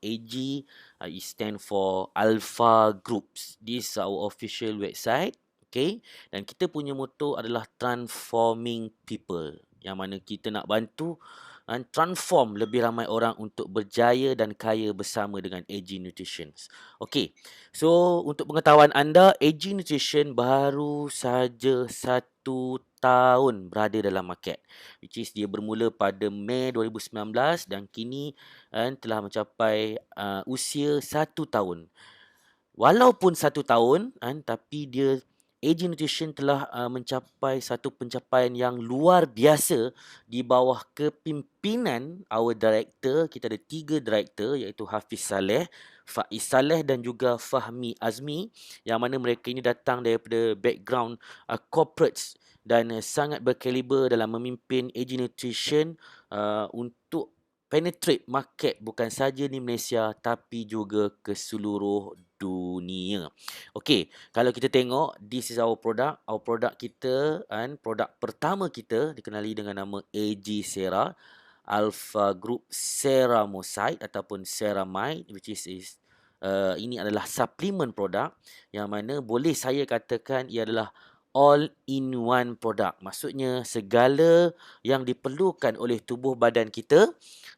AG. It stand for Alpha Groups. This is our official website. Okay. Dan kita punya motto adalah transforming people. Yang mana kita nak bantu dan transform lebih ramai orang untuk berjaya dan kaya bersama dengan AG Nutrition. Okay. So, untuk pengetahuan anda, AG Nutrition baru saja 1 tahun berada dalam market. Which is dia bermula pada Mei 2019 dan kini telah mencapai usia 1 tahun. Walaupun 1 tahun tapi dia AG Nutrition telah mencapai satu pencapaian yang luar biasa di bawah kepimpinan our director. Kita ada 3 director iaitu Hafiz Saleh, Faiz Saleh dan juga Fahmi Azmi, yang mana mereka ini datang daripada background corporates dan sangat berkaliber dalam memimpin AG Nutrition untuk penetrate market bukan saja di Malaysia tapi juga ke seluruh dunia. Okey, kalau kita tengok, this is our product. Our product kita produk pertama kita dikenali dengan nama AG Sera, Alpha Group Ceramosite ataupun Ceramide, which is ini adalah suplemen produk yang mana boleh saya katakan ia adalah all-in-one product. Maksudnya segala yang diperlukan oleh tubuh badan kita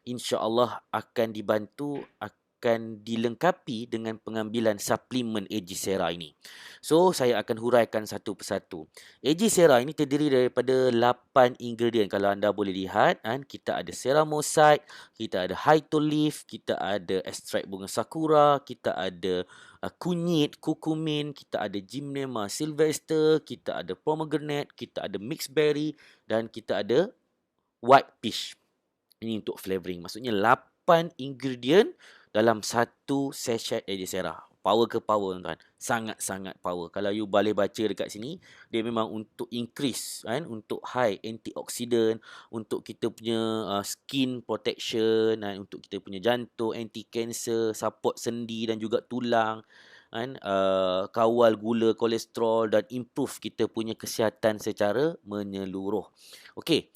insya-Allah akan dibantu, akan dilengkapi dengan pengambilan suplemen AG Sera ini. So, saya akan huraikan satu persatu. AG Sera ini terdiri daripada 8 ingredient. Kalau anda boleh lihat, kita ada ceramosite, kita ada hytolith, kita ada ekstrak bunga sakura, kita ada kunyit, kurkumin, kita ada gymnema sylvester, kita ada pomegranate, kita ada mixed berry dan kita ada white peach. Ini untuk flavoring. Maksudnya 8 ingredient dalam satu sachet AG Sera. Power ke power, tuan. Sangat-sangat power. Kalau you boleh baca dekat sini, dia memang untuk increase, untuk high antioxidant, untuk kita punya skin protection, untuk kita punya jantung, anti-cancer, support sendi dan juga tulang, kawal gula, kolesterol dan improve kita punya kesihatan secara menyeluruh. Okey,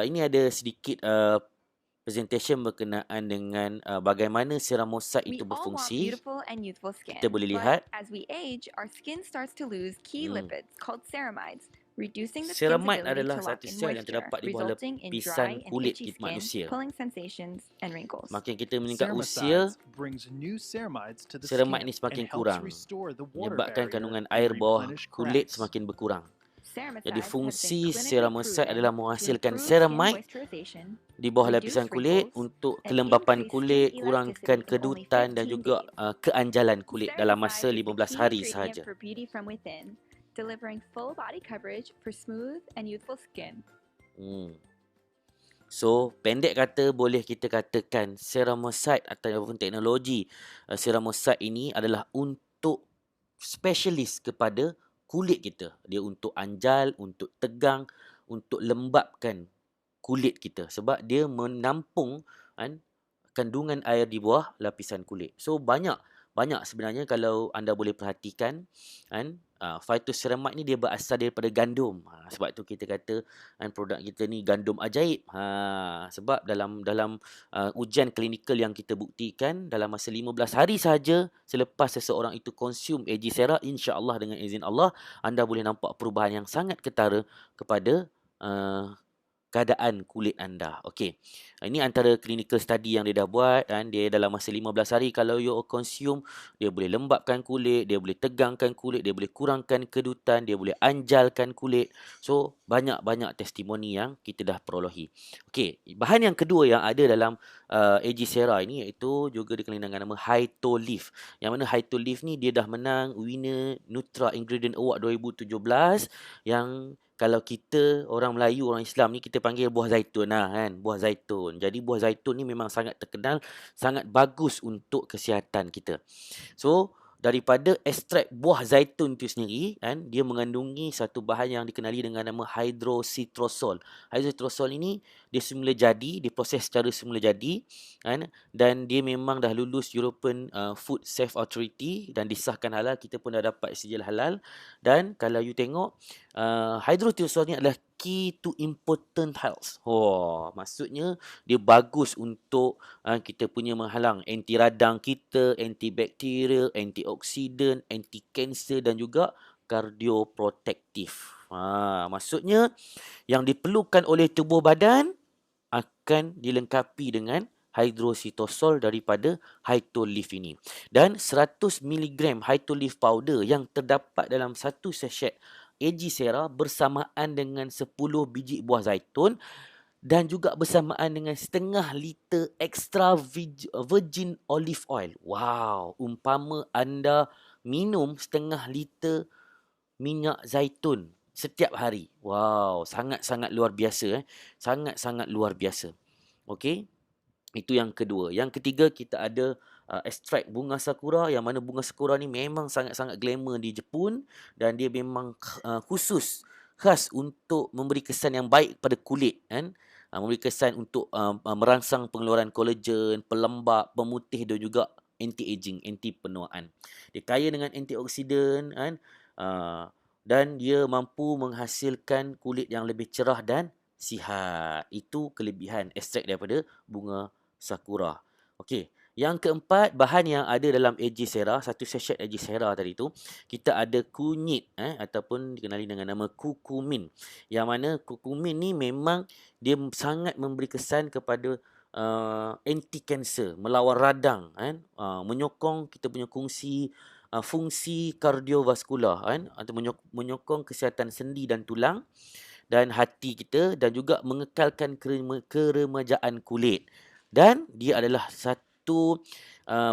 ini ada sedikit presentation berkenaan dengan bagaimana ceramosite itu berfungsi. Kita boleh lihat. Ceramide adalah satu sel yang terdapat di bawah lapisan kulit manusia. Makin kita meningkat usia, ceramide ini semakin kurang, menyebabkan kandungan air bawah kulit semakin berkurang. Jadi fungsi ceramosite adalah menghasilkan ceramide di bawah lapisan kulit untuk kelembapan kulit, kurangkan kedutan dan juga keanjalan kulit dalam masa 15 hari sahaja. So, pendek kata boleh kita katakan ceramosite ataupun teknologi ceramosite ini adalah untuk spesialis kepada kulit kita. Dia untuk anjal, untuk tegang, untuk lembapkan kulit kita. Sebab dia menampung kandungan air di bawah lapisan kulit. So, banyak sebenarnya kalau anda boleh perhatikan, phytoceramide ni dia berasal daripada gandum. Sebab tu kita kata produk kita ni gandum ajaib. Sebab dalam ujian klinikal yang kita buktikan dalam masa 15 hari sahaja selepas seseorang itu consume AG Sera, insya-Allah dengan izin Allah anda boleh nampak perubahan yang sangat ketara kepada keadaan kulit anda. Okey. Ini antara clinical study yang dia dah buat dia dalam masa 15 hari kalau you consume, dia boleh lembapkan kulit, dia boleh tegangkan kulit, dia boleh kurangkan kedutan, dia boleh anjalkan kulit. So, banyak-banyak testimoni yang kita dah perolehi. Okey, bahan yang kedua yang ada dalam AG Sera ini iaitu juga dikenali dengan nama hytolith. Yang mana hytolith ni dia dah menang winner Nutra Ingredient Award 2017 yang kalau kita orang Melayu, orang Islam ni kita panggil buah zaitun buah zaitun. Jadi buah zaitun ni memang sangat terkenal, sangat bagus untuk kesihatan kita. So, daripada ekstrak buah zaitun itu sendiri dia mengandungi satu bahan yang dikenali dengan nama hydrocitrosol. Hydrocitrosol ini dia semula jadi, diproses secara semula jadi dan dia memang dah lulus European Food Safe Authority dan disahkan halal. Kita pun dah dapat sijil halal. Dan kalau you tengok hydrocitrosol ni adalah key to important health. Oh, maksudnya dia bagus untuk kita punya menghalang anti radang kita, antibakterial, antioksidan, anti kanser dan juga kardioprotektif. Maksudnya yang diperlukan oleh tubuh badan akan dilengkapi dengan hydrositosol daripada Hytolif ini. Dan 100 mg Hytolif powder yang terdapat dalam satu sachet AG Sera bersamaan dengan 10 biji buah zaitun dan juga bersamaan dengan setengah liter extra virgin olive oil. Wow, umpama anda minum setengah liter minyak zaitun setiap hari. Wow, sangat-sangat luar biasa. Sangat-sangat luar biasa. Okey. Itu yang kedua. Yang ketiga, kita ada ekstrak bunga sakura, yang mana bunga sakura ni memang sangat-sangat glamour di Jepun dan dia memang khas untuk memberi kesan yang baik pada kulit kan. Memberi kesan untuk merangsang pengeluaran kolagen, pelembab, pemutih dan juga anti-aging, anti penuaan. Dia kaya dengan antioksidan kan. Dan dia mampu menghasilkan kulit yang lebih cerah dan sihat. Itu kelebihan ekstrak daripada bunga sakura. Okey, yang keempat, bahan yang ada dalam AG Sera, satu sachet AG Sera tadi tu, kita ada kunyit ataupun dikenali dengan nama kurkumin. Yang mana kurkumin ni memang dia sangat memberi kesan kepada anti kanser, melawan radang kan, menyokong kita punya fungsi kardiovaskular kan, atau menyokong kesihatan sendi dan tulang dan hati kita dan juga mengekalkan keremajaan kulit. Dan dia adalah satu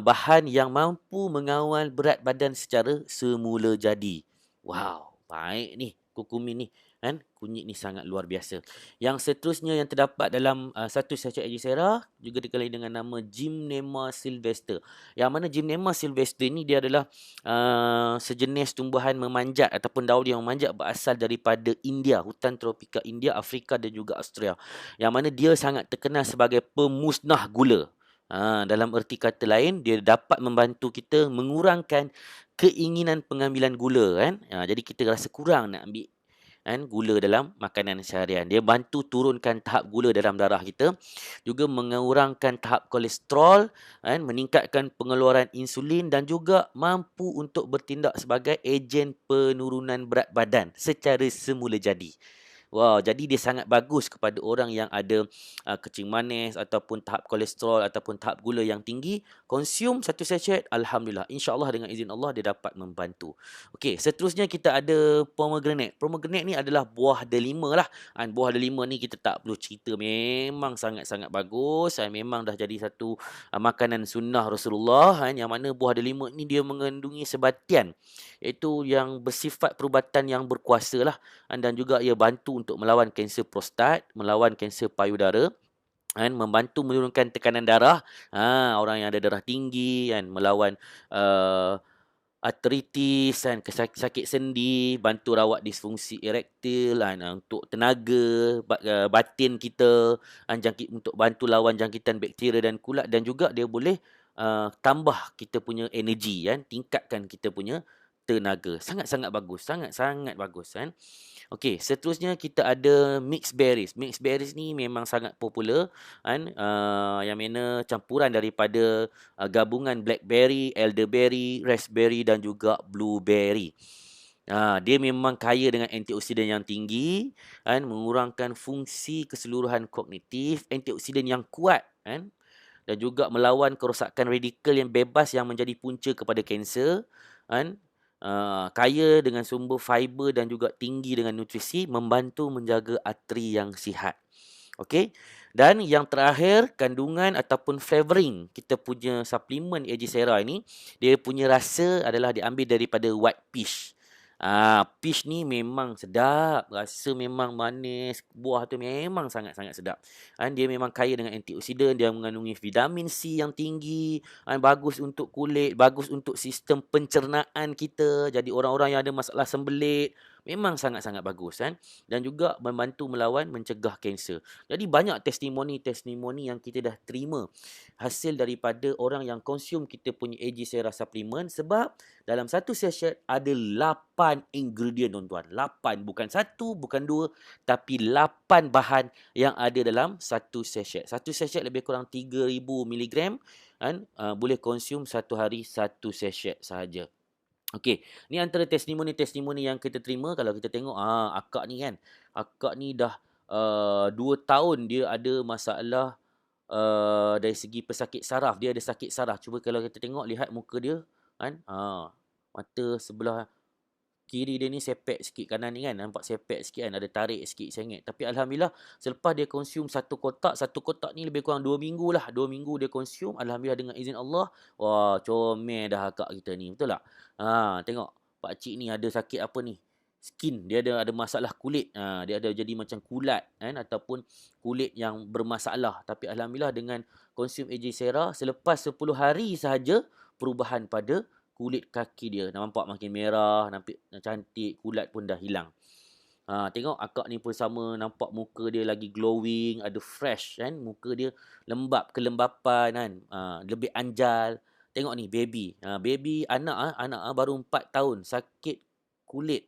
bahan yang mampu mengawal berat badan secara semula jadi. Wow, baik ni kurkumin ni kan. Kunyit ni sangat luar biasa. Yang seterusnya yang terdapat dalam satu sachet AG Sera juga dikenali dengan nama Gymnema sylvester. Yang mana Gymnema sylvester ni dia adalah sejenis tumbuhan memanjat ataupun daun yang memanjat berasal daripada India, hutan tropika India, Afrika dan juga Australia. Yang mana dia sangat terkenal sebagai pemusnah gula. Dalam erti kata lain, dia dapat membantu kita mengurangkan keinginan pengambilan gula kan. Jadi kita rasa kurang nak ambil gula dalam makanan seharian. Dia bantu turunkan tahap gula dalam darah kita, juga mengurangkan tahap kolesterol, meningkatkan pengeluaran insulin dan juga mampu untuk bertindak sebagai ejen penurunan berat badan secara semula jadi. Wow, jadi dia sangat bagus kepada orang yang ada kencing manis ataupun tahap kolesterol ataupun tahap gula yang tinggi. Konsum satu sachet, alhamdulillah. InsyaAllah dengan izin Allah dia dapat membantu. Okey, seterusnya kita ada pomegranate. Pomegranate ni adalah buah delima lah. Buah delima ni kita tak perlu cerita, memang sangat-sangat bagus. Memang dah jadi satu makanan sunnah Rasulullah. Yang mana buah delima ni dia mengandungi sebatian, iaitu yang bersifat perubatan yang berkuasa lah. Dan juga ia bantu untuk melawan kanser prostat, melawan kanser payudara, membantu menurunkan tekanan darah, orang yang ada darah tinggi, melawan artritis, sakit sendi, bantu rawat disfungsi erektil, untuk tenaga batin kita, untuk bantu lawan jangkitan bakteria dan kulat, dan juga dia boleh tambah kita punya energi, tingkatkan kita punya tenaga. Sangat-sangat bagus, sangat-sangat bagus kan. Okey, seterusnya kita ada mixed berries. Mixed berries ni memang sangat popular yang mana campuran daripada gabungan blackberry, elderberry, raspberry dan juga blueberry. Dia memang kaya dengan antioksidan yang tinggi, mengurangkan fungsi keseluruhan kognitif, antioksidan yang kuat dan juga melawan kerosakan radikal yang bebas yang menjadi punca kepada kanser, kaya dengan sumber fiber dan juga tinggi dengan nutrisi, membantu menjaga arteri yang sihat. Okey. Dan yang terakhir, kandungan ataupun flavoring kita punya suplemen AG Sera ini, dia punya rasa adalah diambil daripada white peach. Peach ni memang sedap, rasa memang manis, buah tu memang sangat-sangat sedap. Dia memang kaya dengan antioksidan, dia mengandungi vitamin C yang tinggi, bagus untuk kulit, bagus untuk sistem pencernaan kita. Jadi orang-orang yang ada masalah sembelit, memang sangat-sangat bagus kan, dan juga membantu melawan mencegah kanser. Jadi banyak testimoni-testimoni yang kita dah terima hasil daripada orang yang konsum kita punya AG Sera supplement, sebab dalam satu sachet ada 8 ingredient tuan-tuan. 8, bukan satu, bukan dua, tapi 8 bahan yang ada dalam satu sachet. Satu sachet lebih kurang 3000 miligram kan, boleh konsum satu hari satu sachet sahaja. Okey, ni antara testimoni-testimoni yang kita terima. Kalau kita tengok, akak ni kan, akak ni dah 2 tahun dia ada masalah dari segi pesakit saraf. Dia ada sakit saraf. Cuba kalau kita tengok, lihat muka dia kan, mata sebelah kiri dia ni sepek sikit, kanan ni kan nampak sepek sikit kan, ada tarik sikit sengit. Tapi Alhamdulillah, selepas dia konsum satu kotak ni lebih kurang 2 minggu lah. 2 minggu dia konsum, Alhamdulillah dengan izin Allah, wah comel dah akak kita ni, betul tak? Tengok, pakcik ni ada sakit apa ni? Skin, dia ada masalah kulit. Dia ada jadi macam kulat kan, ataupun kulit yang bermasalah. Tapi Alhamdulillah dengan konsum AJ Sera, selepas 10 hari sahaja, perubahan pada kulit kaki dia nampak makin merah, nampak cantik, kulat pun dah hilang. Tengok akak ni pun sama, nampak muka dia lagi glowing, ada fresh kan, muka dia lembap, kelembapan kan, lebih anjal. Tengok ni baby, baby anak baru 4 tahun, sakit kulit,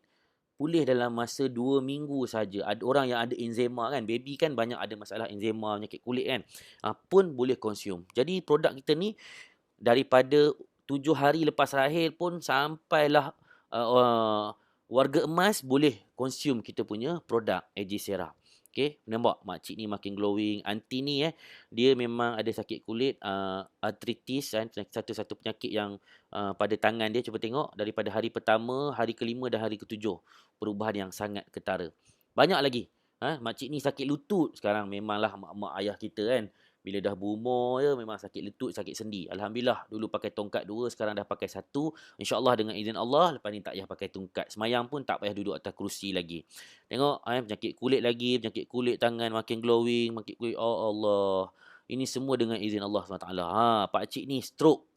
pulih dalam masa 2 minggu saja. Ada orang yang ada eczema kan, baby kan banyak ada masalah eczema, penyakit kulit kan, pun boleh konsum. Jadi produk kita ni daripada 7 hari lepas lahir pun sampailah warga emas boleh konsum kita punya produk AJ Sera. Okey, nampak makcik ni makin glowing. Aunty ni dia memang ada sakit kulit, arthritis kan, satu-satu penyakit yang pada tangan dia. Cuba tengok daripada hari pertama, hari kelima dan hari ketujuh, perubahan yang sangat ketara. Banyak lagi. Makcik ni sakit lutut, sekarang memanglah mak-mak ayah kita kan, bila dah berumur memang sakit lutut, sakit sendi. Alhamdulillah, dulu pakai tongkat 2, sekarang dah pakai 1. InsyaAllah dengan izin Allah, lepas ni tak payah pakai tongkat. Semayang pun tak payah duduk atas kerusi lagi. Tengok, penyakit kulit lagi, penyakit kulit tangan makin glowing, makin kulit, oh Allah. Ini semua dengan izin Allah SWT. Pakcik ni stroke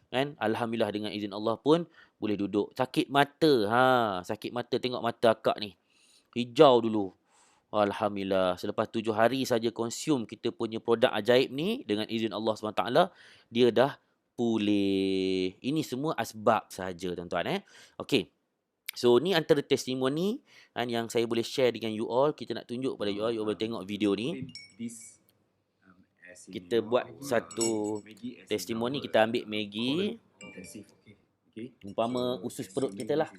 kan. Alhamdulillah dengan izin Allah pun boleh duduk. Sakit mata, sakit mata, tengok mata akak ni. Hijau dulu. Alhamdulillah, selepas 7 hari saja konsum kita punya produk ajaib ni, dengan izin Allah SWT, dia dah pulih. Ini semua asbab sahaja tuan-tuan. Okey. So ni antara testimoni yang saya boleh share dengan you all. Kita nak tunjuk pada you all boleh tengok video ni. Kita buat satu testimoni, kita ambil Maggi. Umpama usus perut kita lah.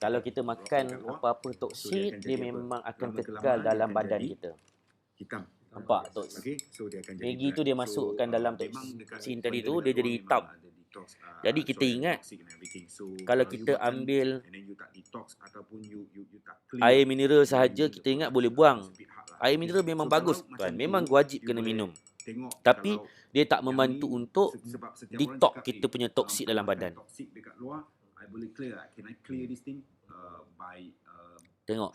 Kalau kita makan apa-apa toksik, dia memang akan kekal dalam badan kita. Nampak toksik? Maggi tu dia masukkan dalam toksin tadi tu, dia jadi hitam. Jadi kita ingat, kalau kita ambil air mineral sahaja, kita ingat boleh buang. Air mineral memang bagus tuan, memang wajib kena minum. Tapi dia tak membantu untuk detox kita punya toksik dalam badan. Tengok.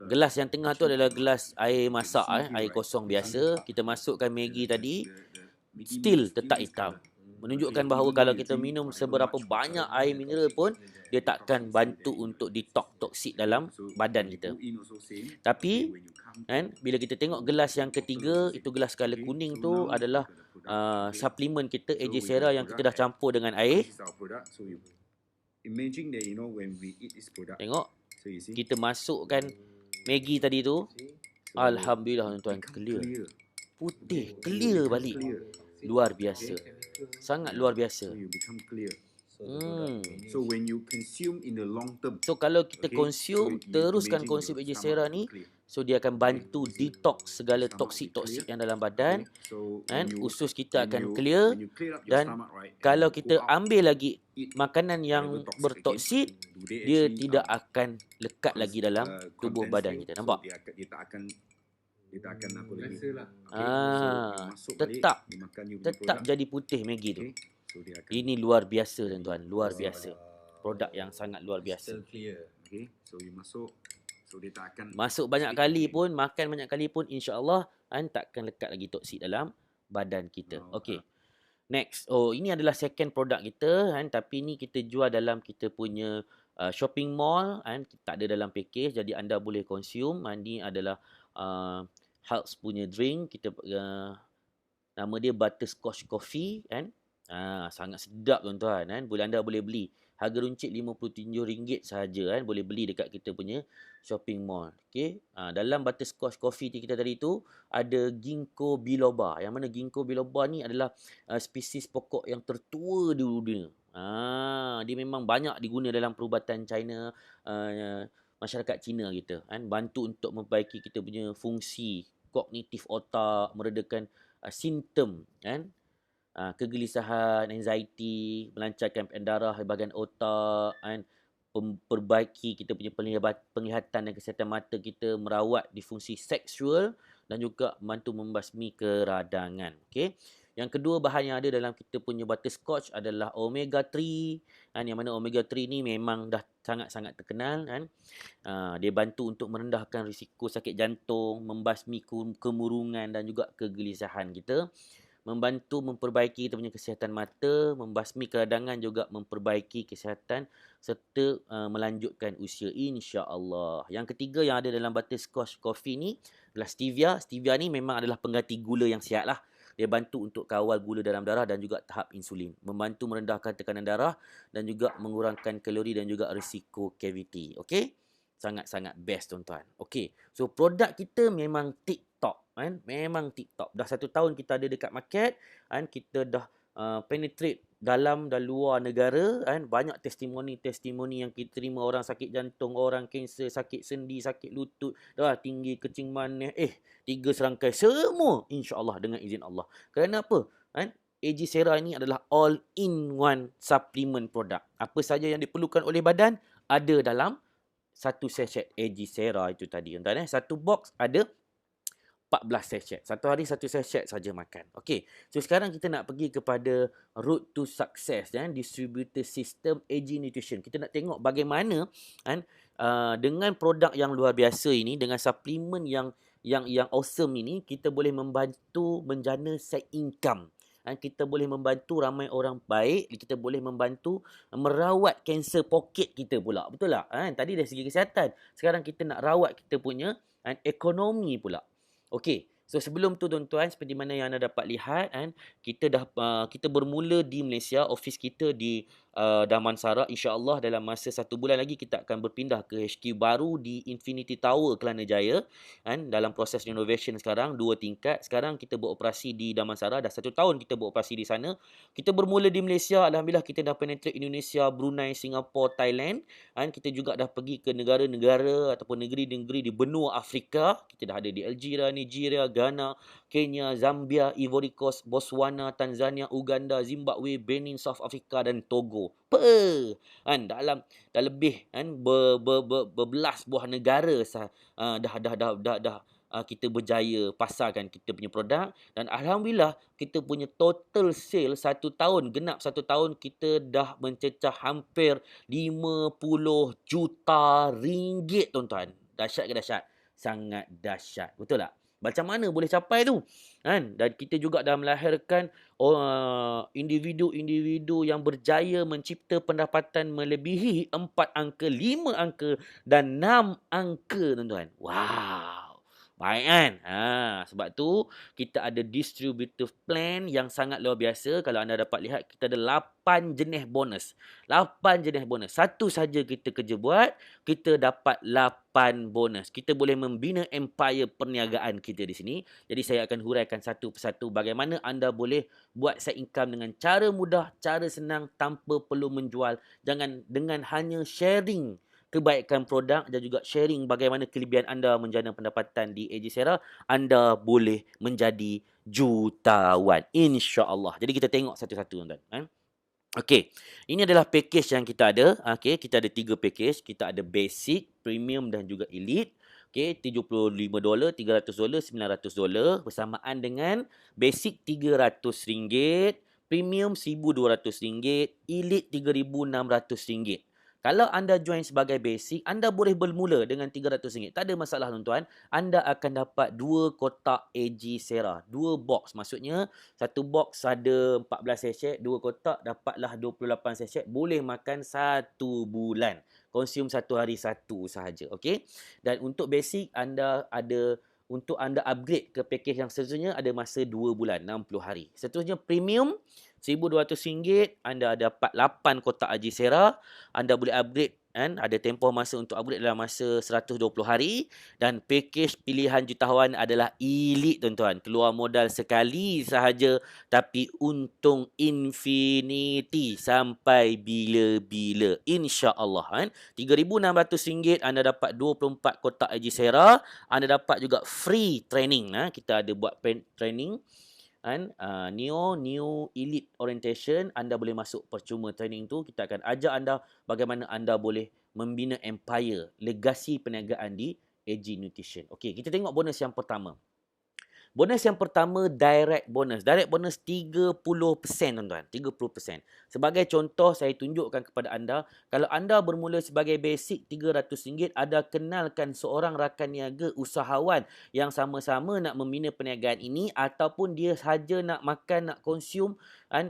Gelas yang tengah tu adalah gelas air masak, air kosong biasa. Kita masukkan Maggi tadi, still tetap hitam. Menunjukkan bahawa kalau kita minum seberapa banyak air mineral pun, dia takkan bantu untuk detox toksik dalam badan kita. Tapi bila kita tengok gelas yang ketiga, itu gelas color kuning tu adalah suplemen kita AJ Sera yang kita dah campur dengan air. Tengok, kita masukkan Maggi tadi tu, Alhamdulillah tuan-tuan, clear. Putih, clear balik. Luar biasa. Sangat luar biasa. So kalau kita teruskan konsum AJ Sera ni, so dia akan bantu detox segala toksik-toksik yang dalam badan, usus kita akan clear. Dan kalau kita ambil lagi makanan yang bertoksik, dia tidak akan lekat lagi dalam tubuh badan kita. Nampak? Tetap jadi putih Maggi tu. Ini luar biasa tuan-tuan, luar biasa. Produk yang sangat luar biasa. Masuk banyak kali pun, makan banyak kali pun, insya-Allah takkan lekat lagi toksik dalam badan kita. Okey. Next. Oh, ini adalah second produk kita kan, tapi ni kita jual dalam kita punya shopping mall kan, tak ada dalam package jadi anda boleh consume. Ni adalah uh, Hulks punya drink. Nama dia butterscotch coffee kan. Sangat sedap tuan-tuan kan. Anda boleh beli. Harga runcit RM57 sahaja kan. Boleh beli dekat kita punya shopping mall. Okey. Dalam butterscotch coffee kita tadi tu ada ginkgo biloba. Yang mana ginkgo biloba ni adalah spesies pokok yang tertua di dunia. Dia memang banyak diguna dalam perubatan China, masyarakat Cina kita kan, bantu untuk memperbaiki kita punya fungsi kognitif otak, meredakan simptom kan, kegelisahan, anxiety, melancarkan peredaran darah di bahagian otak kan, perbaiki kita punya penglihatan dan kesihatan mata kita, merawat di fungsi seksual dan juga membantu membasmi keradangan. Okey. Yang kedua bahan yang ada dalam kita punya butterscotch adalah omega 3 kan, yang mana omega 3 ni memang dah sangat-sangat terkenal kan. Dia bantu untuk merendahkan risiko sakit jantung, membasmi kemurungan dan juga kegelisahan kita, membantu memperbaiki kita punya kesihatan mata, membasmi keradangan, juga memperbaiki kesihatan serta melanjutkan usia insya-Allah. Yang ketiga yang ada dalam butterscotch coffee ni adalah stevia. Stevia ni memang adalah pengganti gula yang sihat lah. Dia bantu untuk kawal gula dalam darah dan juga tahap insulin, membantu merendahkan tekanan darah dan juga mengurangkan kalori dan juga risiko kaviti. Okey? Sangat-sangat best tuan-tuan. Okey. So produk kita memang TikTok kan? Memang TikTok. Dah 1 tahun kita ada dekat market kan, kita dah penetrate dalam dan luar negara kan. Banyak testimoni yang kita terima, orang sakit jantung, orang kanser, sakit sendi, sakit lutut, dah tinggi, kencing manis, 3 serangkai semua insya-Allah dengan izin Allah. Kerana apa? Kan? AG Sera ini adalah all-in-one supplement product. Apa saja yang diperlukan oleh badan ada dalam satu sachet AG Sera itu tadi. Tuan-tuan, satu box ada 14 sachet. Satu hari satu sachet saja makan. Okey. So sekarang kita nak pergi kepada road to success dan distributor system AG Nutrition. Kita nak tengok bagaimana kan, dengan produk yang luar biasa ini, dengan suplemen yang awesome ini, kita boleh membantu menjana side income. Kita boleh membantu ramai orang baik, kita boleh membantu merawat kanser poket kita pula. Betul tak? Tadi dari segi kesihatan. Sekarang kita nak rawat kita punya ekonomi pula. Okey. So sebelum tu tuan-tuan, seperti mana yang anda dapat lihat kan, kita bermula di Malaysia, office kita di Damansara. InsyaAllah dalam masa 1 bulan lagi kita akan berpindah ke HQ baru di Infinity Tower Kelana Jaya kan, dalam proses renovation sekarang 2 tingkat. Sekarang kita beroperasi di Damansara, dah 1 tahun kita beroperasi di sana. Kita bermula di Malaysia, alhamdulillah kita dah penetrate Indonesia, Brunei, Singapura, Thailand kan. Kita juga dah pergi ke negara-negara ataupun negeri-negeri di benua Afrika. Kita dah ada di Algeria, Nigeria, Ghana, Kenya, Zambia, Ivory Coast, Botswana, Tanzania, Uganda, Zimbabwe, Benin, South Africa dan Togo. Kan dalam dah lebih kan berbelas buah negara kita berjaya pasarkan kita punya produk, dan alhamdulillah kita punya total sale 1 tahun, genap 1 tahun kita dah mencecah hampir 50 juta ringgit tuan-tuan. Dahsyat ke dahsyat? Sangat dahsyat. Betul tak? Macam mana boleh capai tu? Kan? Dan kita juga dah melahirkan individu-individu yang berjaya mencipta pendapatan melebihi 4 angka, 5 angka dan 6 angka tuan-tuan. Wow. Baik kan? Sebab tu kita ada distributive plan yang sangat luar biasa. Kalau anda dapat lihat, kita ada 8 jenis bonus. 8 jenis bonus. Satu saja kita kerja buat, kita dapat 8 bonus. Kita boleh membina empire perniagaan kita di sini. Jadi saya akan huraikan satu persatu bagaimana anda boleh buat side income dengan cara mudah, cara senang, tanpa perlu menjual. Jangan dengan hanya sharing kebaikan produk dan juga sharing bagaimana kelebihan anda menjana pendapatan di AG Sera, anda boleh menjadi jutawan insya-Allah. Jadi kita tengok satu-satu tuan-tuan. Okey. Ini adalah package yang kita ada. Okey, kita ada 3 package. Kita ada basic, premium dan juga elite. Okey, $75, $300, $900 bersamaan dengan basic RM300, premium RM1,200, elite RM3,600. Kalau anda join sebagai basic, anda boleh bermula dengan RM300. Tak ada masalah tuan-tuan. Anda akan dapat 2 kotak AG Sera. 2 box. Maksudnya, satu box ada 14 sachet, 2 kotak dapatlah 28 sachet. Boleh makan 1 bulan. Konsum 1 hari 1 sahaja. Okey. Dan untuk basic, anda ada untuk anda upgrade ke package yang seterusnya ada masa 2 bulan, 60 hari. Seterusnya premium, RM1,200, anda dapat 8 kotak Haji Sera. Anda boleh upgrade kan, ada tempoh masa untuk upgrade dalam masa 120 hari. Dan package pilihan jutawan adalah elite tuan-tuan. Keluar modal sekali sahaja tapi untung infinity sampai bila-bila. InsyaAllah kan. RM3,600 anda dapat 24 kotak Haji Sera. Anda dapat juga free training. Kita ada buat training kan, New Elite Orientation. Anda boleh masuk percuma training tu. Kita akan ajar anda bagaimana anda boleh membina empire, legasi perniagaan di AG Nutrition. Okey, kita tengok bonus yang pertama. Bonus yang pertama, direct bonus. Direct bonus 30% tuan-tuan. 30%. Sebagai contoh, saya tunjukkan kepada anda, kalau anda bermula sebagai basic RM300, anda kenalkan seorang rakan niaga usahawan yang sama-sama nak membina perniagaan ini, ataupun dia sahaja nak makan, nak konsum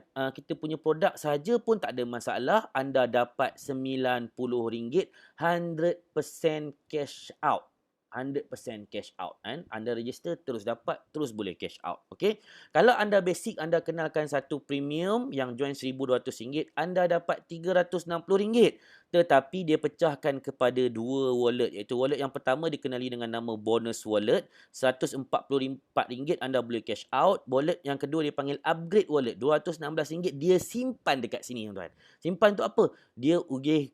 kita punya produk sahaja pun tak ada masalah. Anda dapat RM90, 100% cash out. 100% cash out kan. Anda register terus dapat, terus boleh cash out. Okey. Kalau anda basic, anda kenalkan satu premium yang join RM1,200, anda dapat RM360. Tetapi dia pecahkan kepada 2 wallet, iaitu wallet yang pertama dikenali dengan nama bonus wallet, RM144 anda boleh cash out. Wallet yang kedua dipanggil upgrade wallet, RM216 dia simpan dekat sini tuan-tuan. Simpan untuk apa? Dia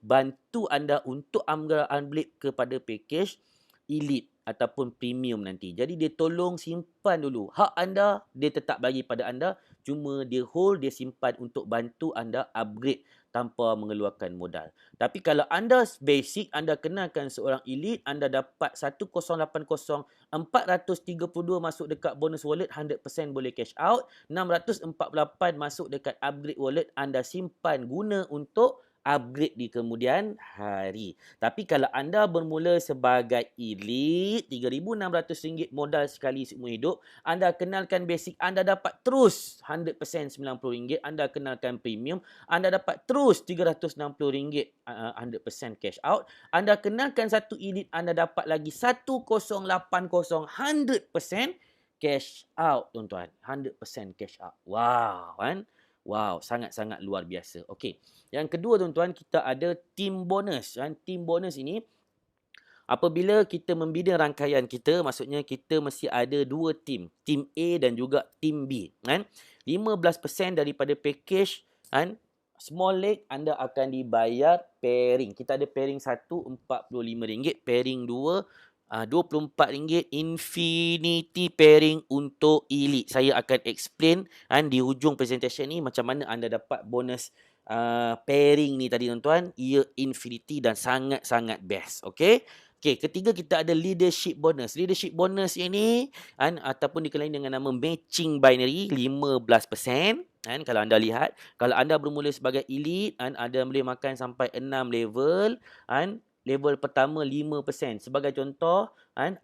bantu anda untuk upgrade kepada package elite ataupun premium nanti. Jadi dia tolong simpan dulu. Hak anda dia tetap bagi pada anda, cuma dia hold, dia simpan untuk bantu anda upgrade tanpa mengeluarkan modal. Tapi kalau anda basic, anda kenalkan seorang elite, anda dapat 1080 432 masuk dekat bonus wallet, 100% boleh cash out. 648 masuk dekat upgrade wallet, anda simpan guna untuk upgrade di kemudian hari. Tapi kalau anda bermula sebagai elite, RM3,600 modal sekali seumur hidup, anda kenalkan basic, anda dapat terus 100% RM90, anda kenalkan premium, anda dapat terus RM360, 100% cash out, anda kenalkan satu elite, anda dapat lagi 1080, 100% cash out tuan-tuan. 100% cash out. Wow kan? Wow, sangat-sangat luar biasa. Okey. Yang kedua tuan-tuan, kita ada team bonus. Team bonus ini, apabila kita membina rangkaian kita, maksudnya kita mesti ada 2 team. Team A dan juga team B. 15% daripada package small leg anda akan dibayar pairing. Kita ada pairing 1, RM45. Pairing 2, RM24. Infinity pairing untuk elite. Saya akan explain di hujung presentation ni macam mana anda dapat bonus pairing ni tadi tuan-tuan. Ia infinity dan sangat-sangat best. Okey. Okey, ketiga kita ada leadership bonus. Leadership bonus ini ataupun dikenali dengan nama matching binary, 15%. Kalau anda lihat, kalau anda bermula sebagai elite, anda boleh makan sampai 6 level. Level pertama 5%. Sebagai contoh,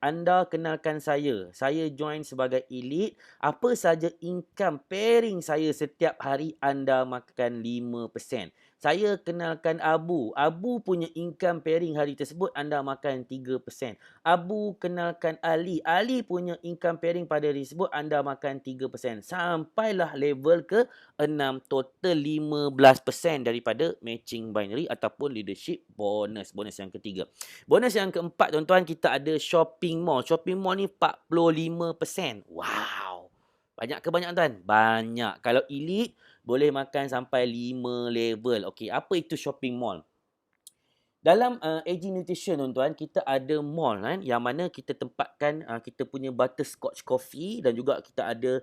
anda kenalkan saya. Saya join sebagai elite. Apa saja income pairing saya setiap hari, anda makan 5%. Saya kenalkan Abu. Abu punya income pairing hari tersebut, anda makan 3%. Abu kenalkan Ali. Ali punya income pairing pada hari tersebut, anda makan 3%. Sampailah level ke 6. Total 15% daripada matching binary ataupun leadership bonus. Bonus yang ketiga. Bonus yang keempat tuan-tuan, kita ada shopping mall. Shopping mall ni 45%. Wow. Banyak ke banyak tuan? Banyak. Kalau elite, boleh makan sampai 5 level. Okey, apa itu shopping mall? Dalam AG Nutrition tuan-tuan, kita ada mall yang mana kita tempatkan kita punya butterscotch coffee, dan juga kita ada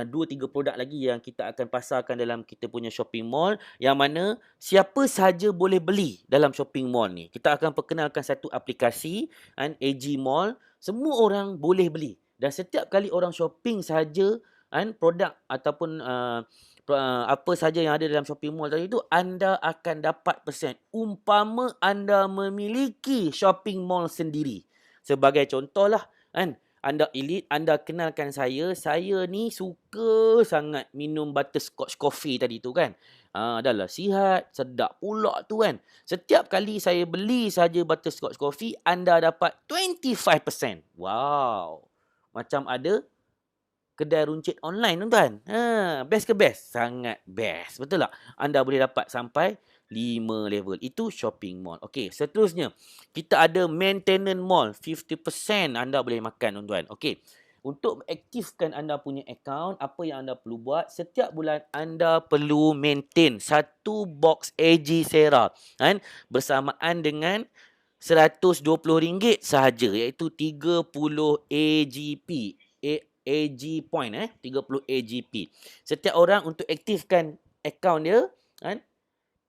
2-3 produk lagi yang kita akan pasarkan dalam kita punya shopping mall, yang mana siapa sahaja boleh beli dalam shopping mall ni. Kita akan perkenalkan satu aplikasi AG Mall, semua orang boleh beli, dan setiap kali orang shopping sahaja produk ataupun apa saja yang ada dalam shopping mall tadi tu, anda akan dapat persen. Umpama anda memiliki shopping mall sendiri. Sebagai contohlah, kan, anda elite, anda kenalkan saya ni suka sangat minum butterscotch coffee tadi tu kan. Dah lah sihat, sedap pula tu kan. Setiap kali saya beli saja butterscotch coffee, anda dapat 25%. Wow. Macam ada kedai runcit online tuan-tuan. Best ke best? Sangat best. Betul tak? Anda boleh dapat sampai 5 level. Itu shopping mall. Okey, seterusnya. Kita ada maintenance mall. 50% anda boleh makan tuan-tuan. Okey. Untuk aktifkan anda punya account, apa yang anda perlu buat? Setiap bulan anda perlu maintain satu box AG Sera. Kan? Bersamaan dengan RM120 sahaja, iaitu 30 AGP. AG point 30 AGP. Setiap orang untuk aktifkan akaun dia, kan,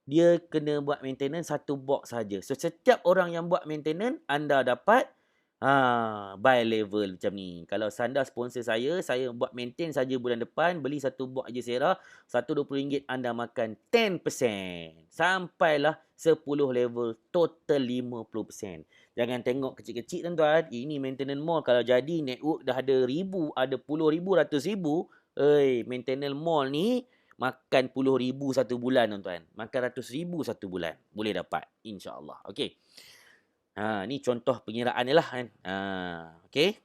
dia kena buat maintenance satu box saja. So setiap orang yang buat maintenance, anda dapat by level macam ni. Kalau anda sponsor saya buat maintain saja bulan depan, beli satu box je Sera, RM120 anda makan 10%. Sampailah 10 level, total 50%. Jangan tengok kecil-kecil tuan-tuan. Ini maintenance mall. Kalau jadi network dah ada ribu, ada puluh ribu, ratus ribu. Maintenance mall ni makan puluh ribu satu bulan tuan-tuan. Makan ratus ribu satu bulan. Boleh dapat. InsyaAllah. Okey. Ni contoh pengiraan ni lah kan. Okey.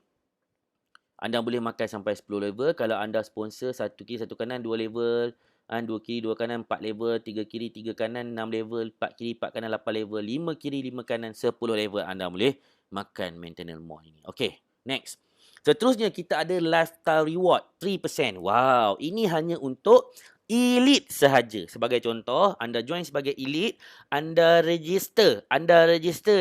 Anda boleh makan sampai 10 level. Kalau anda sponsor satu kiri satu kanan 2 level. 2 kiri 2 kanan 4 level. 3 kiri 3 kanan 6 level. 4 kiri 4 kanan 8 level. 5 kiri 5 kanan 10 level. Anda boleh makan maintenance mall ini. Okey. Next. Seterusnya kita ada lifestyle reward 3%. Wow. Ini hanya untuk elite sahaja. Sebagai contoh, anda join sebagai elite, anda register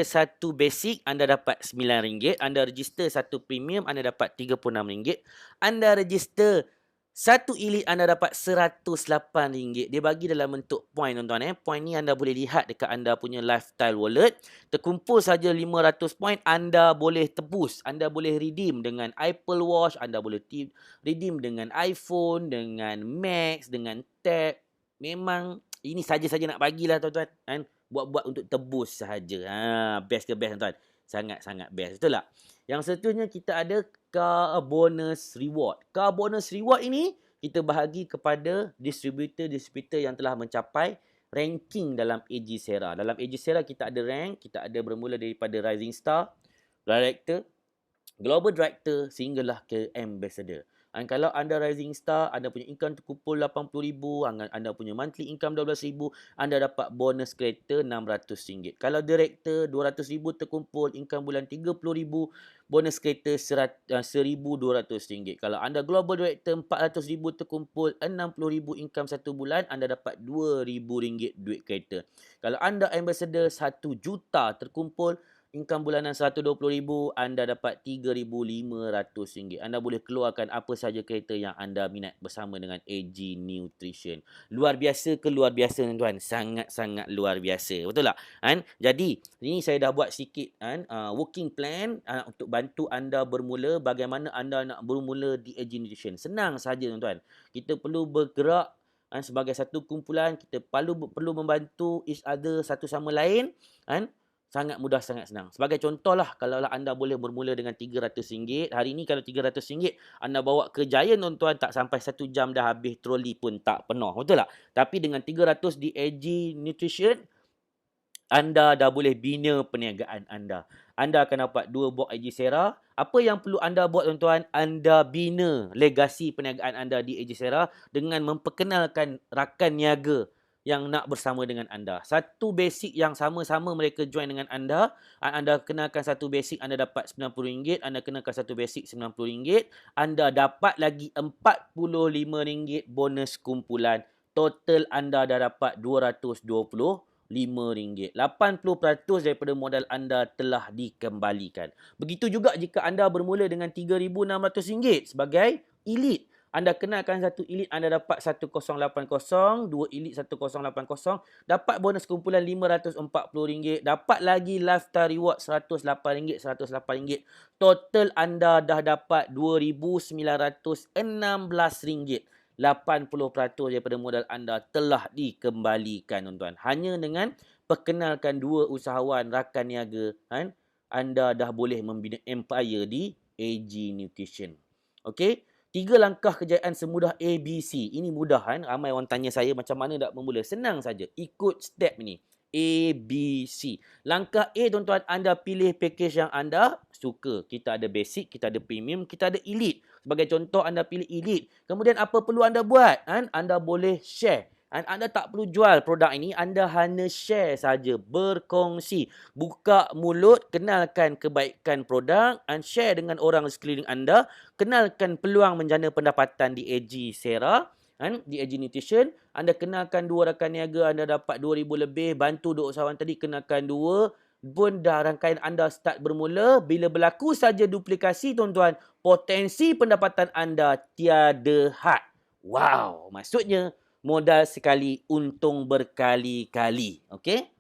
satu basic, anda dapat RM9. Anda register satu premium, anda dapat RM36. Anda register satu elite, anda dapat RM108. Dia bagi dalam bentuk point tuan-tuan. Point ni anda boleh lihat dekat anda punya lifestyle wallet. Terkumpul saja 500 point, anda boleh tebus. Anda boleh redeem dengan Apple Watch, anda boleh redeem dengan iPhone, dengan Max, dengan Tab. Memang ini saja-saja nak bagilah tuan-tuan. Kan? Buat-buat untuk tebus sahaja. Best ke best tuan-tuan? Sangat-sangat best. Betul tak? Yang seterusnya kita ada car bonus reward. Car bonus reward ini kita bahagi kepada distributor-distributor yang telah mencapai ranking dalam AG Sera. Dalam AG Sera kita ada rank, kita ada bermula daripada Rising Star, Director, Global Director sehinggalah ke Ambassador. Kalau anda Rising Star, anda punya income terkumpul RM80,000, anda punya monthly income RM12,000, anda dapat bonus kereta RM600. Kalau Director, RM200,000 terkumpul, income bulan RM30,000, bonus kereta RM1,200. Kalau anda Global Director, RM400,000 terkumpul, RM60,000 income satu bulan, anda dapat RM2,000 duit kereta. Kalau anda Ambassador, RM1 juta terkumpul, income bulanan RM120,000, anda dapat RM3,500. Anda boleh keluarkan apa saja kereta yang anda minat bersama dengan AG Nutrition. Luar biasa ke luar biasa tuan-tuan? Sangat-sangat luar biasa. Betul tak? Jadi, ini saya dah buat sikit working plan untuk bantu anda bermula. Bagaimana anda nak bermula di AG Nutrition. Senang saja tuan-tuan. Kita perlu bergerak sebagai satu kumpulan. Kita perlu membantu each other satu sama lain. Sangat mudah, sangat senang. Sebagai contohlah, kalau anda boleh bermula dengan RM300. Hari ni kalau RM300 anda bawa ke Giant tuan-tuan, tak sampai 1 jam dah habis troli pun tak penuh. Betul tak? Tapi dengan RM300 di AG Nutrition, anda dah boleh bina perniagaan anda. Anda akan dapat 2 box AG Sera. Apa yang perlu anda buat tuan-tuan? Anda bina legasi perniagaan anda di AG Sera dengan memperkenalkan rakan niaga yang nak bersama dengan anda. Satu basic yang sama-sama mereka join dengan anda. Anda kenalkan satu basic, anda dapat RM90. Anda kenalkan satu basic RM90. Anda dapat lagi RM45 bonus kumpulan. Total anda dah dapat RM225. 80% daripada modal anda telah dikembalikan. Begitu juga jika anda bermula dengan RM3,600 sebagai elite. Anda kenalkan satu elite, anda dapat 1080, 2 elite 1080, dapat bonus kumpulan RM540, dapat lagi lifestyle reward RM108, RM108. Total anda dah dapat RM2,916. 80% daripada modal anda telah dikembalikan, tuan-tuan. Hanya dengan perkenalkan 2 usahawan rakan niaga, kan, anda dah boleh membina empire di AG Nutrition. Okey? 3 langkah kejayaan semudah ABC. Ini mudah, kan? Ramai orang tanya saya macam mana nak bermula. Senang saja. Ikut step ni. ABC. Langkah A, tuan-tuan, anda pilih package yang anda suka. Kita ada basic, kita ada premium, kita ada elite. Sebagai contoh, anda pilih elite. Kemudian apa perlu anda buat? Anda boleh share. Anda tak perlu jual produk ini, anda hanya share saja, berkongsi. Buka mulut, kenalkan kebaikan produk, share dengan orang sekeliling anda, kenalkan peluang menjana pendapatan di AG Sera, di AG Nutrition. Anda kenalkan 2 rakan niaga, anda dapat 2,000 lebih, bantu 2 usahawan tadi, kenalkan 2, pun dah rangkaian anda start bermula. Bila berlaku saja duplikasi, tuan-tuan, potensi pendapatan anda tiada had. Wow, maksudnya modal sekali, untung berkali-kali. Okey?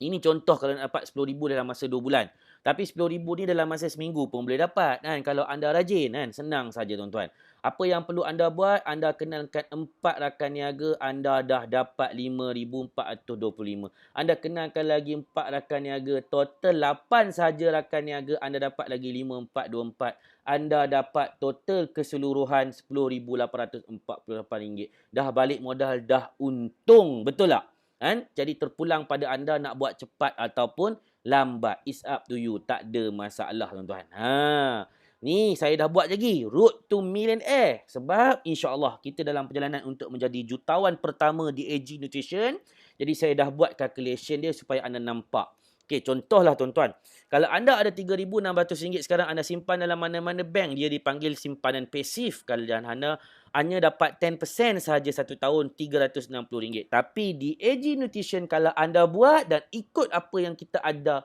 Ini contoh kalau nak dapat RM10,000 dalam masa 2 bulan. Tapi RM10,000 ni dalam masa seminggu pun boleh dapat, kan? Kalau anda rajin, kan? Senang saja, tuan-tuan. Apa yang perlu anda buat? Anda kenalkan 4 rakan niaga, anda dah dapat RM5,425. Anda kenalkan lagi 4 rakan niaga, total 8 saja rakan niaga, anda dapat lagi RM5,424. Anda dapat total keseluruhan RM10,848. Dah balik modal, dah untung. Betul tak? Jadi terpulang pada anda nak buat cepat ataupun lambat. It's up to you. Tak ada masalah, tuan-tuan. Ni saya dah buat lagi. Road to Millionaire. Sebab insya-Allah kita dalam perjalanan untuk menjadi jutawan pertama di AG Nutrition. Jadi saya dah buat calculation dia supaya anda nampak. Okey, contohlah, tuan-tuan. Kalau anda ada RM3,600 sekarang, anda simpan dalam mana-mana bank, dia dipanggil simpanan pasif. Kalau anda hanya dapat 10% sahaja 1 tahun, RM360. Tapi di AG Nutrition, kalau anda buat dan ikut apa yang kita ada,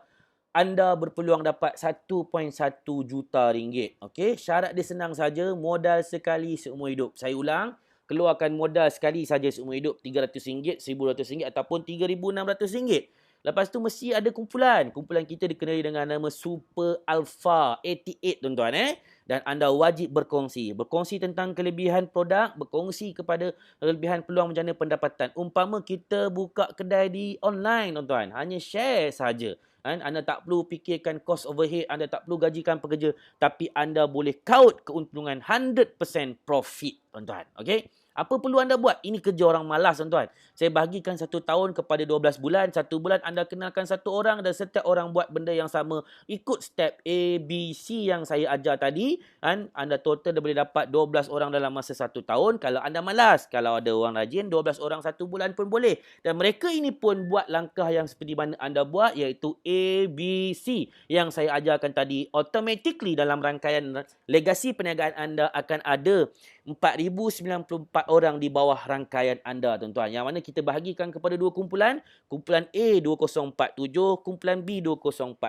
anda berpeluang dapat RM1.1 juta. Okey, syarat dia senang saja, modal sekali seumur hidup. Saya ulang, keluarkan modal sekali saja seumur hidup, RM300, RM1,200 ataupun RM3,600. Lepas tu mesti ada kumpulan. Kumpulan kita dikenali dengan nama Super Alpha 88, tuan-tuan. Dan anda wajib berkongsi. Berkongsi tentang kelebihan produk, berkongsi kepada kelebihan peluang menjana pendapatan. Umpama kita buka kedai di online, tuan-tuan. Hanya share saja. Anda tak perlu fikirkan cost overhead, anda tak perlu gajikan pekerja, tapi anda boleh kaut keuntungan 100% profit, tuan-tuan. Okey? Apa perlu anda buat? Ini kerja orang malas, tuan-tuan. Saya bahagikan 1 tahun kepada 12 bulan. 1 bulan anda kenalkan 1 orang dan setiap orang buat benda yang sama. Ikut step A, B, C yang saya ajar tadi. Anda total dah boleh dapat 12 orang dalam masa 1 tahun. Kalau anda malas, kalau ada orang rajin, 12 orang 1 bulan pun boleh. Dan mereka ini pun buat langkah yang seperti mana anda buat, iaitu A, B, C yang saya ajarkan tadi. Automatically dalam rangkaian legasi perniagaan anda akan ada 4,094 orang di bawah rangkaian anda, tuan-tuan. Yang mana kita bahagikan kepada 2 kumpulan. Kumpulan A 2047, kumpulan B 2047.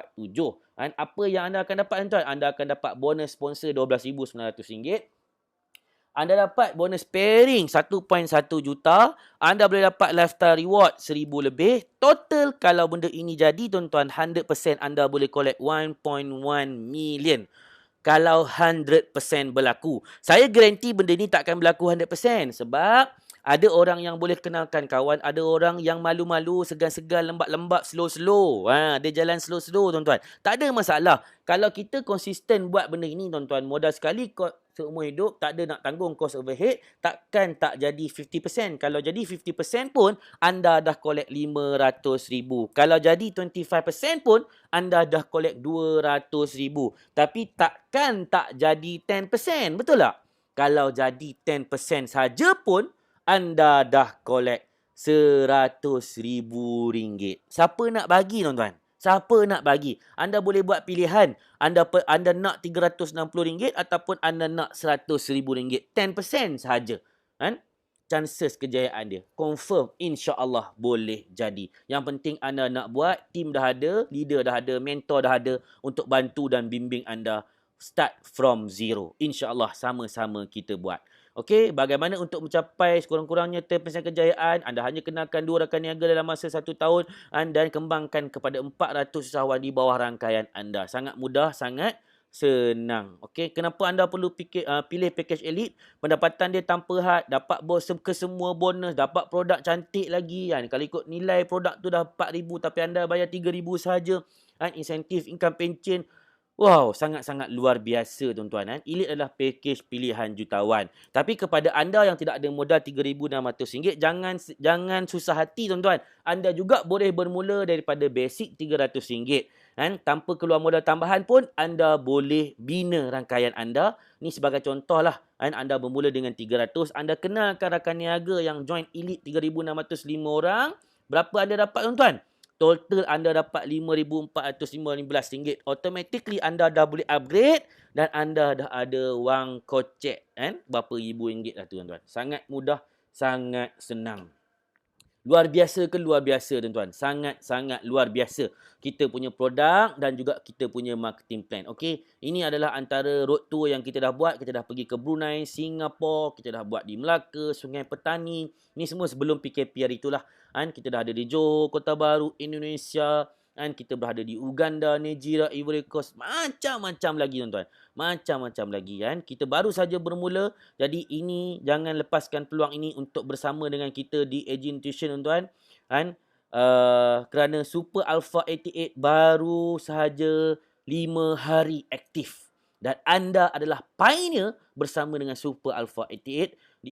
Apa yang anda akan dapat, tuan-tuan? Anda akan dapat bonus sponsor RM12,900. Anda dapat bonus pairing 1.1 juta. Anda boleh dapat lifestyle reward 1,000 lebih. Total kalau benda ini jadi, tuan-tuan, 100% anda boleh collect 1.1 million. Kalau 100% berlaku. Saya garanti benda ni takkan berlaku 100%. Sebab ada orang yang boleh kenalkan kawan. Ada orang yang malu-malu, segan-segan, lembab-lembab, slow-slow. Dia jalan slow-slow, tuan-tuan. Tak ada masalah. Kalau kita konsisten buat benda ini, tuan-tuan, modal sekali seumur hidup, tak ada nak tanggung cost overhead, takkan tak jadi 50%. Kalau jadi 50% pun, anda dah collect RM500,000. Kalau jadi 25% pun, anda dah collect RM200,000. Tapi takkan tak jadi 10%. Betul tak? Kalau jadi 10% saja pun, anda dah collect RM100,000. Siapa nak bagi, tuan-tuan? Siapa nak bagi? Anda boleh buat pilihan. Anda nak RM360 ataupun anda nak RM100,000. 10% sahaja. Chances kejayaan dia. Confirm, insya-Allah boleh jadi. Yang penting anda nak buat, tim dah ada, leader dah ada, mentor dah ada untuk bantu dan bimbing anda start from zero. InsyaAllah sama-sama kita buat. Okey, bagaimana untuk mencapai sekurang-kurangnya 10% kejayaan? Anda hanya kenalkan 2 rakan niaga dalam masa 1 tahun dan kembangkan kepada 400 usahawan di bawah rangkaian anda. Sangat mudah, sangat senang. Okey, kenapa anda perlu pilih package elite? Pendapatan dia tanpa had, dapat kesemua bonus, dapat produk cantik lagi kan. Kalau ikut nilai produk tu dah 4,000 tapi anda bayar 3,000 sahaja. Kan, insentif income pension. Wow, sangat-sangat luar biasa tuan-tuan. Elite adalah package pilihan jutawan. Tapi kepada anda yang tidak ada modal RM3,600, jangan susah hati tuan-tuan. Anda juga boleh bermula daripada basic RM300. Kan? Tanpa keluar modal tambahan pun anda boleh bina rangkaian anda. Ni sebagai contoh lah. Kan? Anda bermula dengan 300, anda kenalkan rakan niaga yang join Elite 3,605 orang. Berapa anda dapat tuan-tuan? Total anda dapat RM5,415. Automatically anda dah boleh upgrade dan anda dah ada wang kocek. Kan? Berapa ribu ringgit lah tuan-tuan. Sangat mudah, sangat senang. Luar biasa ke luar biasa tuan-tuan? Sangat-sangat luar biasa. Kita punya produk dan juga kita punya marketing plan. Okey, ini adalah antara road tour yang kita dah buat. Kita dah pergi ke Brunei, Singapura, kita dah buat di Melaka, Sungai Petani. Ini semua sebelum PKP hari itulah. Kan? Kita dah ada di Johor, Kota Baru, Indonesia. Kan? Kita berada di Uganda, Nigeria, Ivory Coast. Macam-macam lagi tuan-tuan. Macam-macam lagi kan. Kita baru saja bermula. Jadi ini jangan lepaskan peluang ini untuk bersama dengan kita di Edge Nutrition tuan-tuan. Kan? Kerana Super Alpha 88 baru sahaja 5 hari aktif. Dan anda adalah pioneer bersama dengan Super Alpha 88.